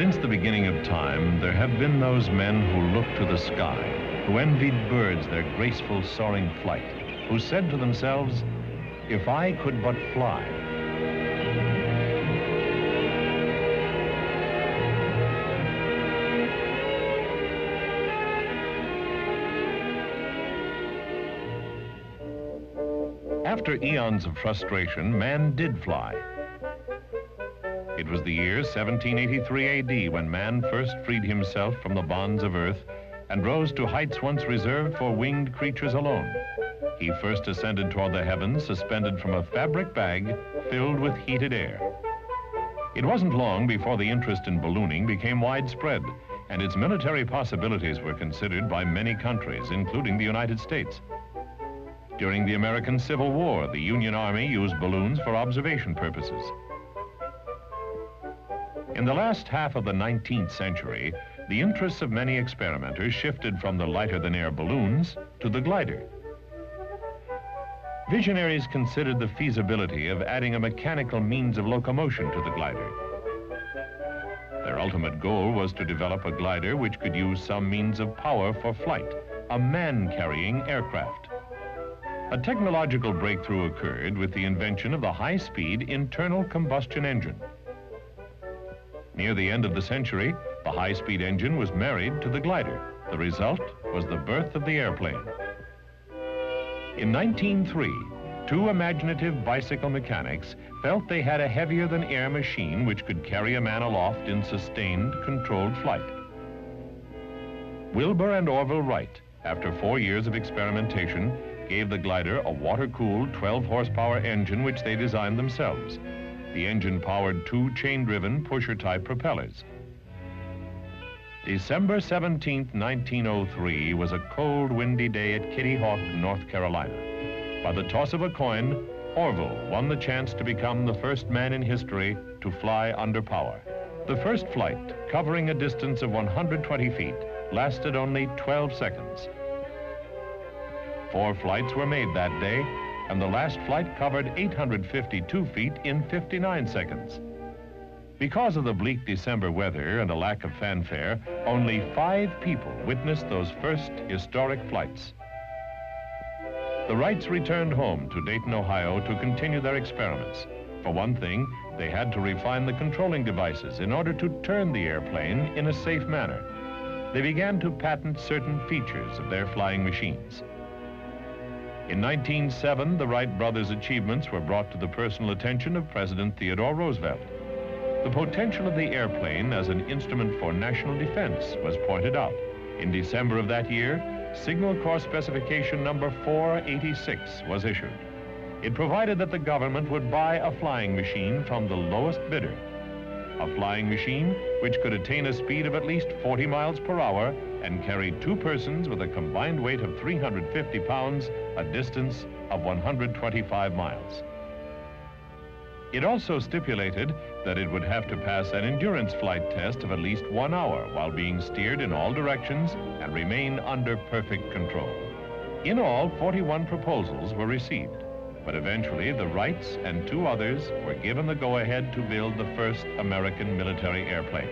Since the beginning of time, there have been those men who looked to the sky, who envied birds their graceful soaring flight, who said to themselves, "If I could but fly." After eons of frustration, man did fly. It was the year 1783 AD when man first freed himself from the bonds of earth and rose to heights once reserved for winged creatures alone. He first ascended toward the heavens, suspended from a fabric bag filled with heated air. It wasn't long before the interest in ballooning became widespread, and its military possibilities were considered by many countries, including the United States. During the American Civil War, the Union Army used balloons for observation purposes. In the last half of the 19th century, the interests of many experimenters shifted from the lighter-than-air balloons to the glider. Visionaries considered the feasibility of adding a mechanical means of locomotion to the glider. Their ultimate goal was to develop a glider which could use some means of power for flight, a man-carrying aircraft. A technological breakthrough occurred with the invention of the high-speed internal combustion engine. Near the end of the century, the high-speed engine was married to the glider. The result was the birth of the airplane. In 1903, two imaginative bicycle mechanics felt they had a heavier-than-air machine which could carry a man aloft in sustained, controlled flight. Wilbur and Orville Wright, after 4 years of experimentation, gave the glider a water-cooled 12-horsepower engine which they designed themselves. The engine powered two chain-driven pusher-type propellers. December 17, 1903 was a cold, windy day at Kitty Hawk, North Carolina. By the toss of a coin, Orville won the chance to become the first man in history to fly under power. The first flight, covering a distance of 120 feet, lasted only 12 seconds. 4 flights were made that day, and the last flight covered 852 feet in 59 seconds. Because of the bleak December weather and a lack of fanfare, only 5 people witnessed those first historic flights. The Wrights returned home to Dayton, Ohio to continue their experiments. For one thing, they had to refine the controlling devices in order to turn the airplane in a safe manner. They began to patent certain features of their flying machines. In 1907, the Wright brothers' achievements were brought to the personal attention of President Theodore Roosevelt. The potential of the airplane as an instrument for national defense was pointed out. In December of that year, Signal Corps Specification number 486 was issued. It provided that the government would buy a flying machine from the lowest bidder. A flying machine which could attain a speed of at least 40 miles per hour and carry 2 persons with a combined weight of 350 pounds, a distance of 125 miles. It also stipulated that it would have to pass an endurance flight test of at least 1 hour while being steered in all directions and remain under perfect control. In all, 41 proposals were received, but eventually the Wrights and 2 others were given the go-ahead to build the first American military airplane.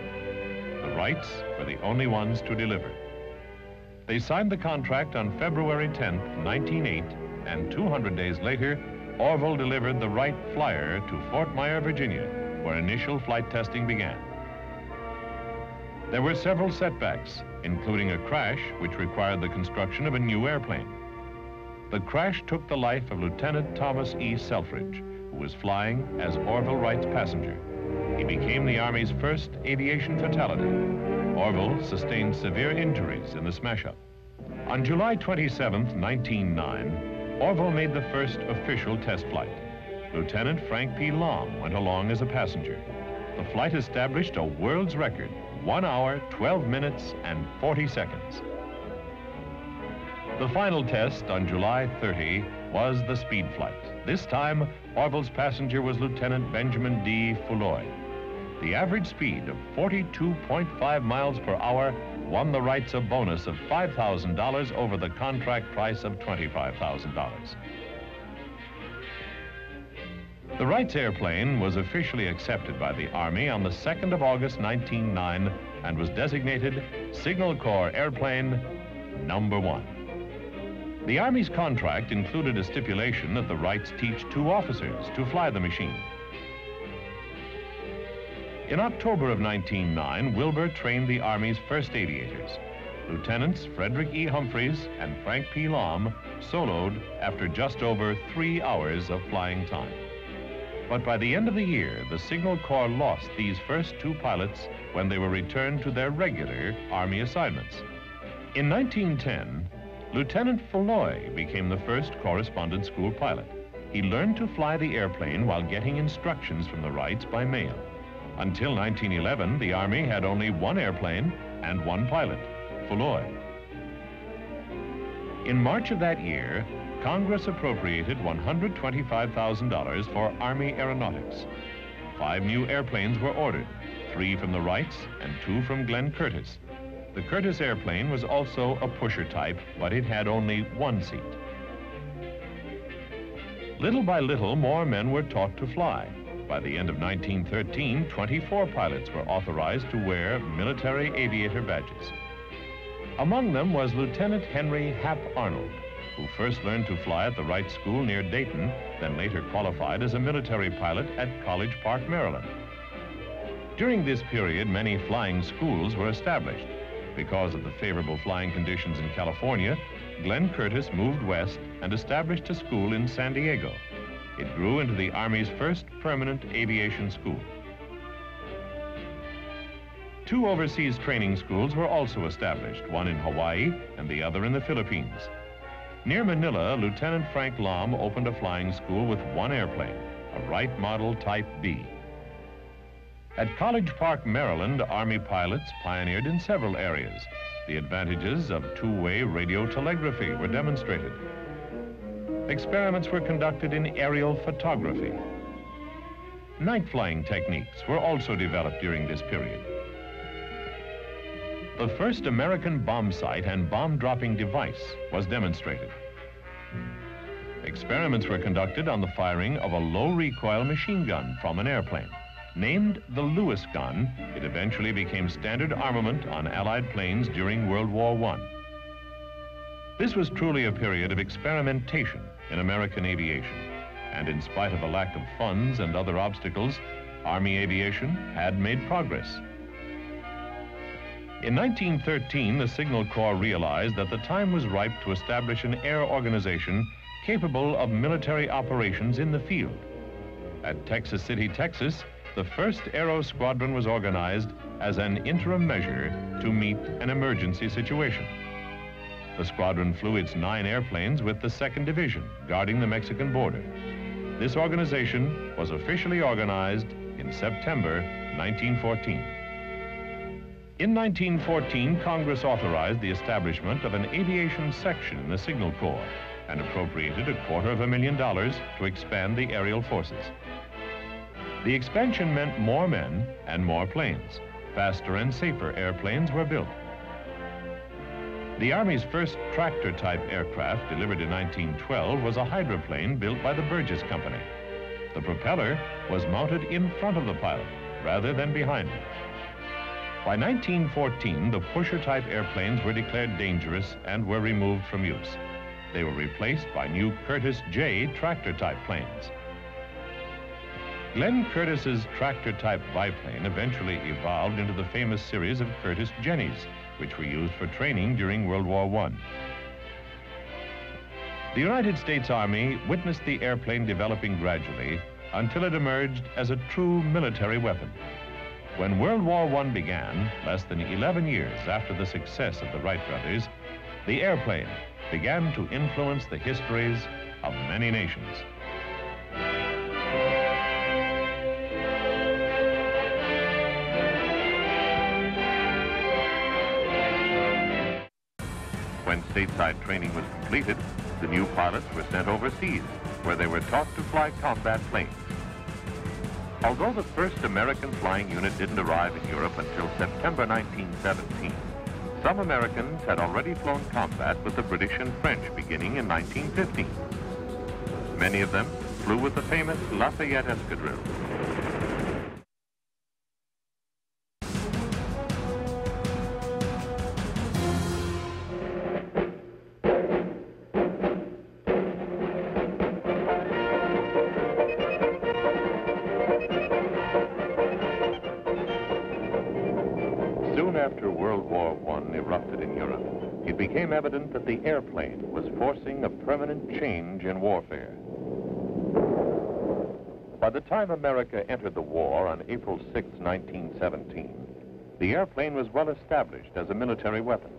The Wrights were the only ones to deliver. They signed the contract on February 10, 1908, and 200 days later, Orville delivered the Wright Flyer to Fort Myer, Virginia, where initial flight testing began. There were several setbacks, including a crash which required the construction of a new airplane. The crash took the life of Lieutenant Thomas E. Selfridge, who was flying as Orville Wright's passenger. He became the Army's first aviation fatality. Orville sustained severe injuries in the smash-up. On July 27, 1909, Orville made the first official test flight. Lieutenant Frank P. Long went along as a passenger. The flight established a world's record, 1 hour, 12 minutes, and 40 seconds. The final test on July 30 was the speed flight. This time, Orville's passenger was Lieutenant Benjamin D. Fulloy. The average speed of 42.5 miles per hour won the Wrights a bonus of $5,000 over the contract price of $25,000. The Wrights airplane was officially accepted by the Army on the 2nd of August, 1909, and was designated Signal Corps Airplane Number 1. The Army's contract included a stipulation that the Wrights teach 2 officers to fly the machine. In October of 1909, Wilbur trained the Army's first aviators. Lieutenants Frederick E. Humphreys and Frank P. Lom soloed after just over 3 hours of flying time. But by the end of the year, the Signal Corps lost these first 2 pilots when they were returned to their regular Army assignments. In 1910, Lieutenant Fulloy became the first correspondence school pilot. He learned to fly the airplane while getting instructions from the Wrights by mail. Until 1911, the Army had only 1 airplane and 1 pilot, Fulloy. In March of that year, Congress appropriated $125,000 for Army aeronautics. 5 new airplanes were ordered, 3 from the Wrights and 2 from Glenn Curtiss. The Curtiss airplane was also a pusher type, but it had only 1 seat. Little by little, more men were taught to fly. By the end of 1913, 24 pilots were authorized to wear military aviator badges. Among them was Lieutenant Henry Hap Arnold, who first learned to fly at the Wright School near Dayton, then later qualified as a military pilot at College Park, Maryland. During this period, many flying schools were established. Because of the favorable flying conditions in California, Glenn Curtiss moved west and established a school in San Diego. It grew into the Army's first permanent aviation school. 2 overseas training schools were also established, one in Hawaii and the other in the Philippines. Near Manila, Lieutenant Frank Lom opened a flying school with 1 airplane, a Wright Model Type B. At College Park, Maryland, Army pilots pioneered in several areas. The advantages of 2-way radio telegraphy were demonstrated. Experiments were conducted in aerial photography. Night flying techniques were also developed during this period. The first American bomb sight and bomb-dropping device was demonstrated. Experiments were conducted on the firing of a low-recoil machine gun from an airplane. Named the Lewis gun, it eventually became standard armament on Allied planes during World War I. This was truly a period of experimentation in American aviation, and in spite of a lack of funds and other obstacles, Army aviation had made progress. In 1913, the Signal Corps realized that the time was ripe to establish an air organization capable of military operations in the field. At Texas City, Texas, the 1st Aero Squadron was organized as an interim measure to meet an emergency situation. The squadron flew its 9 airplanes with the 2nd Division, guarding the Mexican border. This organization was officially organized in September 1914. In 1914, Congress authorized the establishment of an aviation section in the Signal Corps and appropriated $250,000 to expand the aerial forces. The expansion meant more men and more planes. Faster and safer airplanes were built. The Army's first tractor-type aircraft, delivered in 1912, was a hydroplane built by the Burgess Company. The propeller was mounted in front of the pilot rather than behind him. By 1914, the pusher-type airplanes were declared dangerous and were removed from use. They were replaced by new Curtiss J tractor-type planes. Glenn Curtiss's tractor-type biplane eventually evolved into the famous series of Curtiss Jennies, which were used for training during World War I. The United States Army witnessed the airplane developing gradually until it emerged as a true military weapon. When World War I began, less than 11 years after the success of the Wright brothers, the airplane began to influence the histories of many nations. When stateside training was completed, the new pilots were sent overseas, where they were taught to fly combat planes. Although the first American flying unit didn't arrive in Europe until September 1917, some Americans had already flown combat with the British and French beginning in 1915. Many of them flew with the famous Lafayette Escadrille. Soon after World War I erupted in Europe, it became evident that the airplane was forcing a permanent change in warfare. By the time America entered the war on April 6, 1917, the airplane was well established as a military weapon.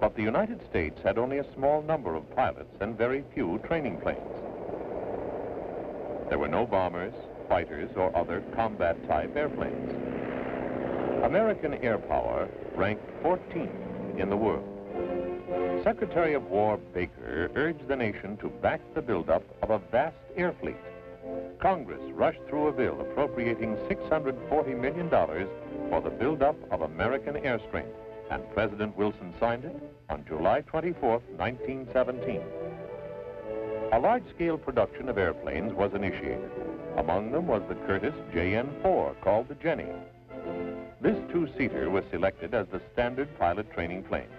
But the United States had only a small number of pilots and very few training planes. There were no bombers, fighters, or other combat-type airplanes. American air power ranked 14th in the world. Secretary of War Baker urged the nation to back the buildup of a vast air fleet. Congress rushed through a bill appropriating $640 million for the buildup of American air strength, and President Wilson signed it on July 24, 1917. A large-scale production of airplanes was initiated. Among them was the Curtiss JN-4, called the Jenny. This two-seater was selected as the standard pilot training plane.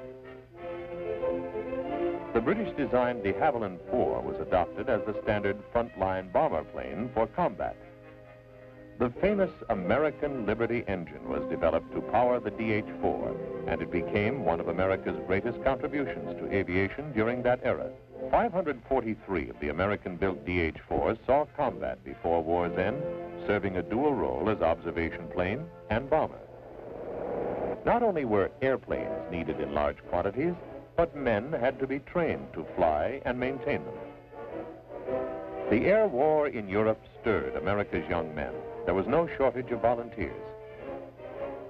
The British-designed de Havilland 4 was adopted as the standard frontline bomber plane for combat. The famous American Liberty engine was developed to power the DH-4, and it became one of America's greatest contributions to aviation during that era. 543 of the American-built DH-4s saw combat before war's end, serving a dual role as observation plane and bomber. Not only were airplanes needed in large quantities, but men had to be trained to fly and maintain them. The air war in Europe stirred America's young men. There was no shortage of volunteers.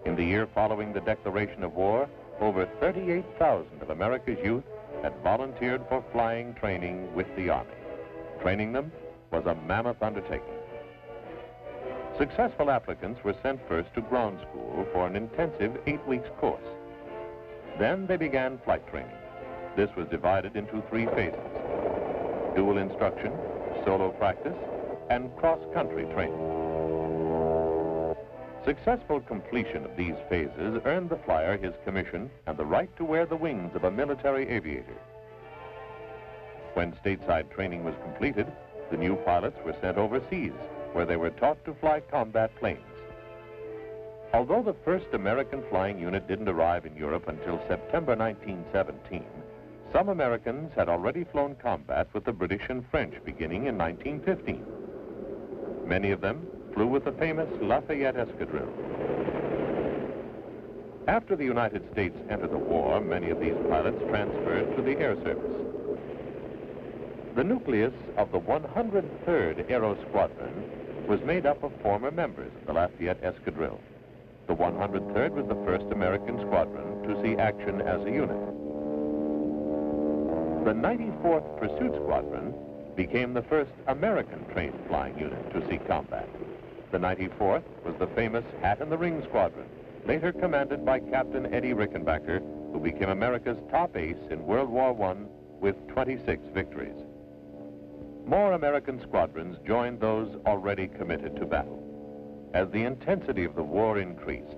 In the year following the declaration of war, over 38,000 of America's youth had volunteered for flying training with the Army. Training them was a mammoth undertaking. Successful applicants were sent first to ground school for an intensive 8-week course. Then they began flight training. This was divided into 3 phases: dual instruction, solo practice, and cross-country training. Successful completion of these phases earned the flyer his commission and the right to wear the wings of a military aviator. When stateside training was completed, the new pilots were sent overseas, where they were taught to fly combat planes. Although the first American flying unit didn't arrive in Europe until September 1917, some Americans had already flown combat with the British and French beginning in 1915. Many of them flew with the famous Lafayette Escadrille. After the United States entered the war, many of these pilots transferred to the Air Service. The nucleus of the 103rd Aero Squadron was made up of former members of the Lafayette Escadrille. The 103rd was the first American squadron to see action as a unit. The 94th Pursuit Squadron became the first American-trained flying unit to see combat. The 94th was the famous Hat-in-the-Ring Squadron, later commanded by Captain Eddie Rickenbacker, who became America's top ace in World War I with 26 victories. More American squadrons joined those already committed to battle. As the intensity of the war increased,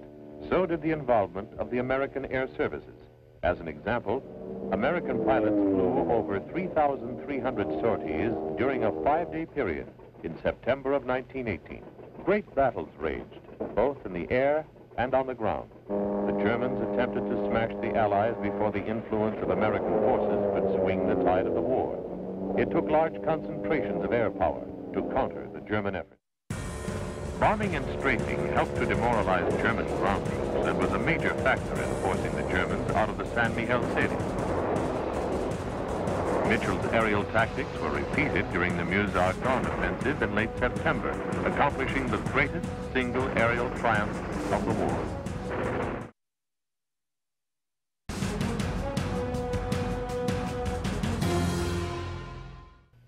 so did the involvement of the American Air Services. As an example, American pilots flew over 3,300 sorties during a 5-day period in September of 1918. Great battles raged, both in the air and on the ground. The Germans attempted to smash the Allies before the influence of American forces could swing the tide of the war. It took large concentrations of air power to counter the German effort. Bombing and strafing helped to demoralize German ground troops and was a major factor in forcing the Germans out of the San Miguel salient. Mitchell's aerial tactics were repeated during the Meuse-Argonne offensive in late September, accomplishing the greatest single aerial triumph of the war.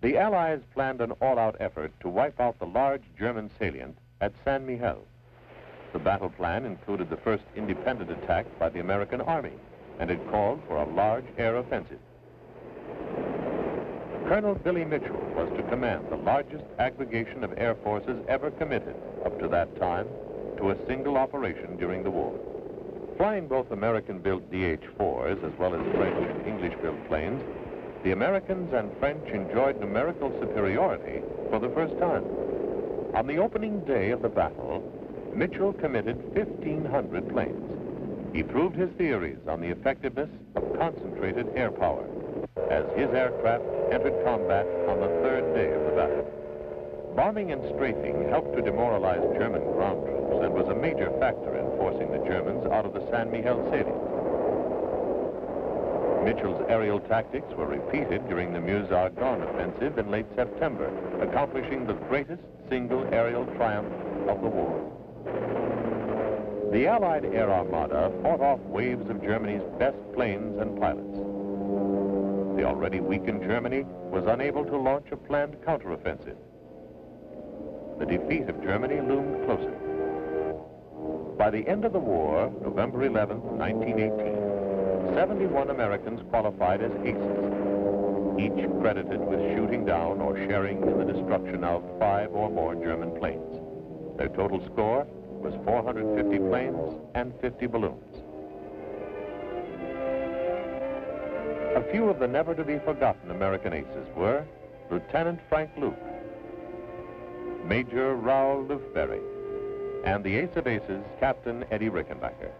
The Allies planned an all-out effort to wipe out the large German salient at San Miguel. The battle plan included the first independent attack by the American Army, and it called for a large air offensive. Colonel Billy Mitchell was to command the largest aggregation of air forces ever committed, up to that time, to a single operation during the war. Flying both American-built DH-4s as well as French and English-built planes, the Americans and French enjoyed numerical superiority for the first time. On the opening day of the battle, Mitchell committed 1,500 planes. He proved his theories on the effectiveness of concentrated air power as his aircraft entered combat on the third day of the battle. Bombing and strafing helped to demoralize German ground troops and was a major factor in forcing the Germans out of the San Miguel salient. Mitchell's aerial tactics were repeated during the Meuse-Argonne offensive in late September, accomplishing the greatest single aerial triumph of the war. The Allied Air Armada fought off waves of Germany's best planes and pilots. The already weakened Germany was unable to launch a planned counteroffensive. The defeat of Germany loomed closer. By the end of the war, November 11, 1918, 71 Americans qualified as aces, each credited with shooting down or sharing in the destruction of 5 or more German planes. Their total score was 450 planes and 50 balloons. A few of the never-to-be-forgotten American aces were Lieutenant Frank Luke, Major Raoul Lufberry, and the ace of aces, Captain Eddie Rickenbacker.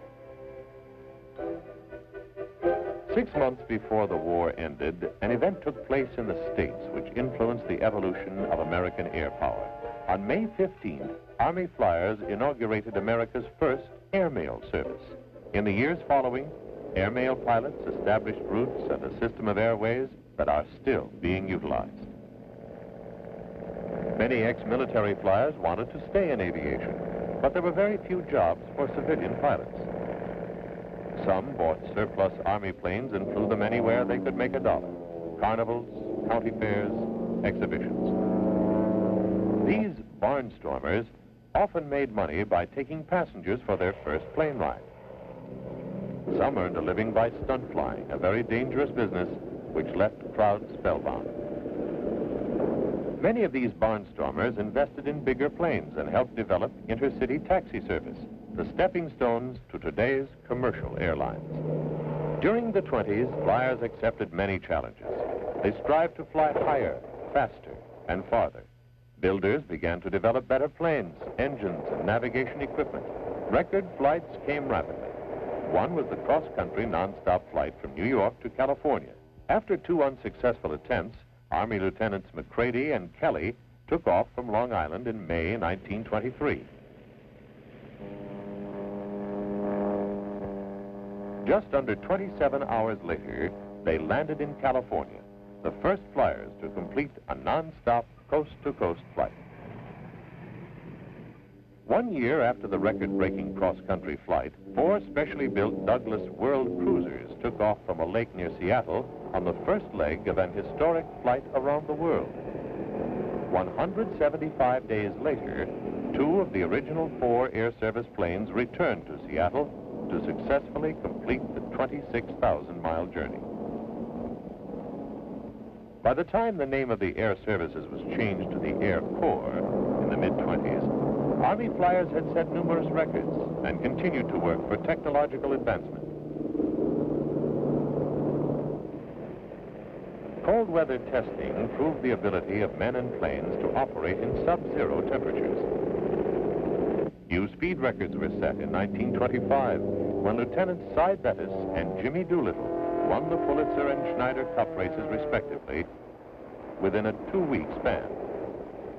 6 months before the war ended, an event took place in the States which influenced the evolution of American air power. On May 15th, Army flyers inaugurated America's first airmail service. In the years following, airmail pilots established routes and a system of airways that are still being utilized. Many ex-military flyers wanted to stay in aviation, but there were very few jobs for civilian pilots. Some bought surplus Army planes and flew them anywhere they could make $1. Carnivals, county fairs, exhibitions. These barnstormers often made money by taking passengers for their first plane ride. Some earned a living by stunt flying, a very dangerous business which left crowds spellbound. Many of these barnstormers invested in bigger planes and helped develop intercity taxi service, the stepping stones to today's commercial airlines. During the 20s, flyers accepted many challenges. They strived to fly higher, faster, and farther. Builders began to develop better planes, engines, and navigation equipment. Record flights came rapidly. One was the cross-country non-stop flight from New York to California. After 2 unsuccessful attempts, Army Lieutenants McCready and Kelly took off from Long Island in May 1923. Just under 27 hours later, they landed in California, the first flyers to complete a non-stop coast-to-coast flight. 1 year after the record-breaking cross-country flight, 4 specially built Douglas World Cruisers took off from a lake near Seattle on the first leg of an historic flight around the world. 175 days later, 2 of the original 4 air service planes returned to Seattle to successfully complete the 26,000-mile journey. By the time the name of the Air Services was changed to the Air Corps in the mid-20s, Army flyers had set numerous records and continued to work for technological advancement. Cold weather testing proved the ability of men and planes to operate in sub-zero temperatures. New speed records were set in 1925 when Lieutenants Cy Bettis and Jimmy Doolittle won the Pulitzer and Schneider Cup races respectively within a 2-week span.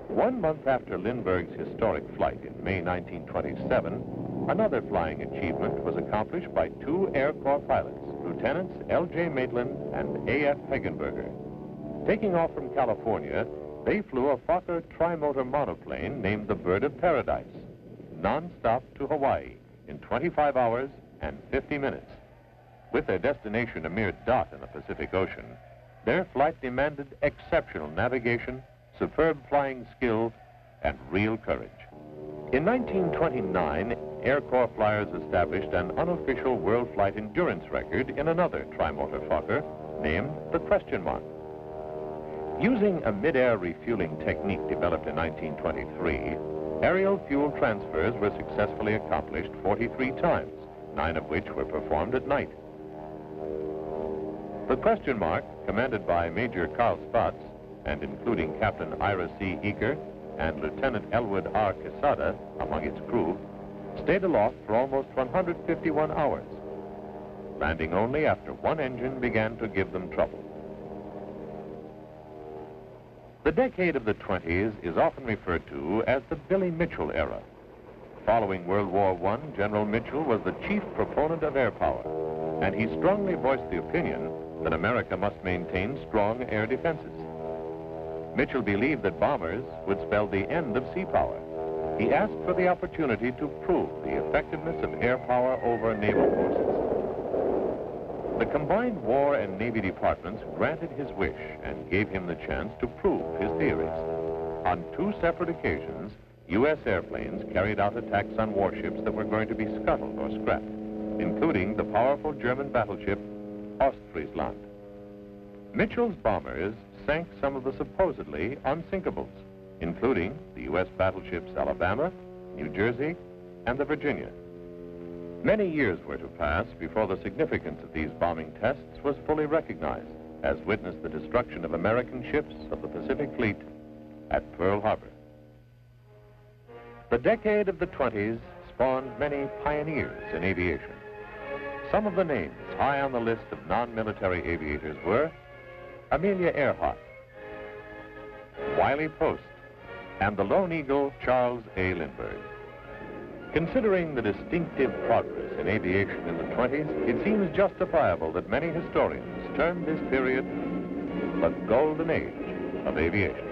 1 month after Lindbergh's historic flight in May 1927, another flying achievement was accomplished by 2 Air Corps pilots, Lieutenants L.J. Maitland and A.F. Hegenberger. Taking off from California, they flew a Fokker trimotor monoplane named the Bird of Paradise, non-stop to Hawaii in 25 hours and 50 minutes. With their destination a mere dot in the Pacific Ocean, their flight demanded exceptional navigation, superb flying skill, and real courage. In 1929, Air Corps flyers established an unofficial world flight endurance record in another trimotor Fokker named the Question Mark. Using a mid-air refueling technique developed in 1923, aerial fuel transfers were successfully accomplished 43 times, 9 of which were performed at night. The Question Mark, commanded by Major Carl Spaatz, and including Captain Ira C. Eaker and Lieutenant Elwood R. Quesada among its crew, stayed aloft for almost 151 hours, landing only after one engine began to give them trouble. The decade of the 20s is often referred to as the Billy Mitchell era. Following World War I, General Mitchell was the chief proponent of air power, and he strongly voiced the opinion that America must maintain strong air defenses. Mitchell believed that bombers would spell the end of sea power. He asked for the opportunity to prove the effectiveness of air power over naval forces. The combined War and Navy departments granted his wish and gave him the chance to prove his theories. On 2 separate occasions, U.S. airplanes carried out attacks on warships that were going to be scuttled or scrapped, including the powerful German battleship Ostfriesland. Mitchell's bombers sank some of the supposedly unsinkables, including the U.S. battleships Alabama, New Jersey, and the Virginia. Many years were to pass before the significance of these bombing tests was fully recognized, as witnessed the destruction of American ships of the Pacific Fleet at Pearl Harbor. The decade of the 20s spawned many pioneers in aviation. Some of the names high on the list of non-military aviators were Amelia Earhart, Wiley Post, and the Lone Eagle Charles A. Lindbergh. Considering the distinctive progress in aviation in the 20s, it seems justifiable that many historians term this period the golden age of aviation.